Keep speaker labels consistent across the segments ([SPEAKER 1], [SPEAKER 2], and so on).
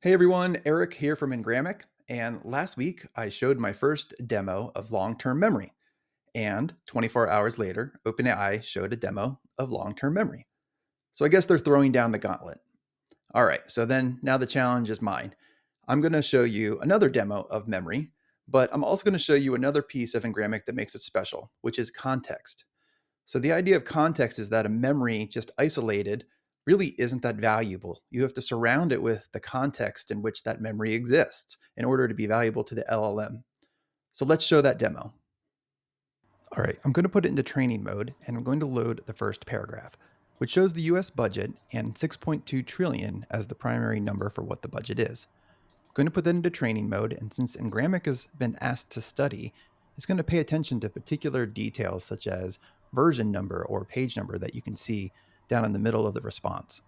[SPEAKER 1] Hey everyone, Eric here from Ngramic, and last week I showed my first demo of long-term memory, and 24 hours later, OpenAI showed a demo of long-term memory. So I guess they're throwing down the gauntlet. All right, so then now the challenge is mine. I'm going to show you another demo of memory, but I'm also going to show you another piece of Ngramic that makes it special, which is context. So the idea of context is that a memory just isolated really isn't that valuable. You have to surround it with the context in which that memory exists in order to be valuable to the LLM. So let's show that demo. All right, I'm going to put it into training mode and I'm going to load the first paragraph, which shows the US budget and 6.2 trillion as the primary number for what the budget is. I'm going to put that into training mode, and since Ngramic has been asked to study, it's going to pay attention to particular details such as version number or page number that you can see down in the middle of the response.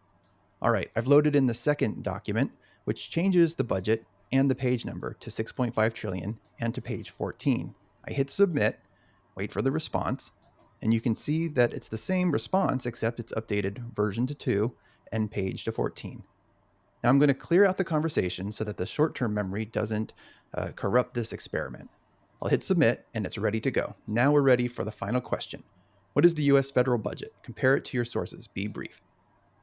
[SPEAKER 1] All right, I've loaded in the second document, which changes the budget and the page number to 6.5 trillion and to page 14. I hit submit, wait for the response, and you can see that it's the same response except it's updated version to 2 and page to 14. Now I'm going to clear out the conversation so that the short-term memory doesn't corrupt this experiment. I'll hit submit and it's ready to go. Now we're ready for the final question. What is the US federal budget? Compare it to your sources. Be brief.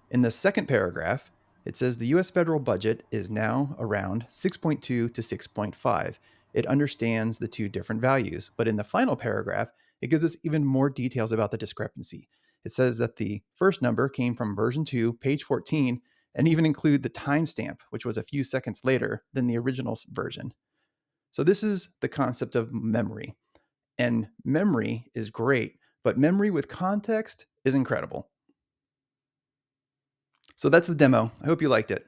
[SPEAKER 1] In the second paragraph, it says the US federal budget is now around 6.2 to 6.5. It understands the two different values, but in the final paragraph, it gives us even more details about the discrepancy. It says that the first number came from version 2, page 14, and even include the timestamp, which was a few seconds later than the original version. So this is the concept of memory. And memory is great, but memory with context is incredible. So that's the demo. I hope you liked it.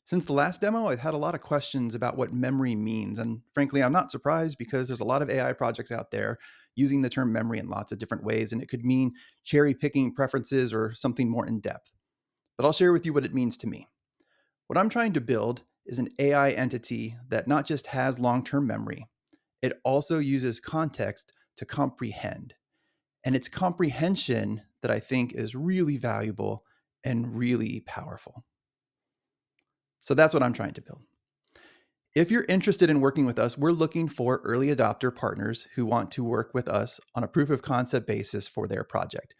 [SPEAKER 1] Since the last demo, I've had a lot of questions about what memory means. And frankly, I'm not surprised because there's a lot of AI projects out there using the term memory in lots of different ways, and it could mean cherry picking preferences or something more in depth. But I'll share with you what it means to me. What I'm trying to build is an AI entity that not just has long term memory, it also uses context to comprehend. And it's comprehension that I think is really valuable and really powerful. So that's what I'm trying to build. If you're interested in working with us, we're looking for early adopter partners who want to work with us on a proof of concept basis for their project.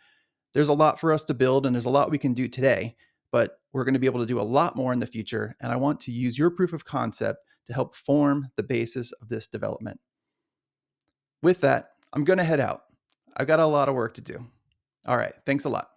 [SPEAKER 1] There's a lot for us to build and there's a lot we can do today, but we're going to be able to do a lot more in the future. And I want to use your proof of concept to help form the basis of this development. With that, I'm going to head out. I've got a lot of work to do. All right. Thanks a lot.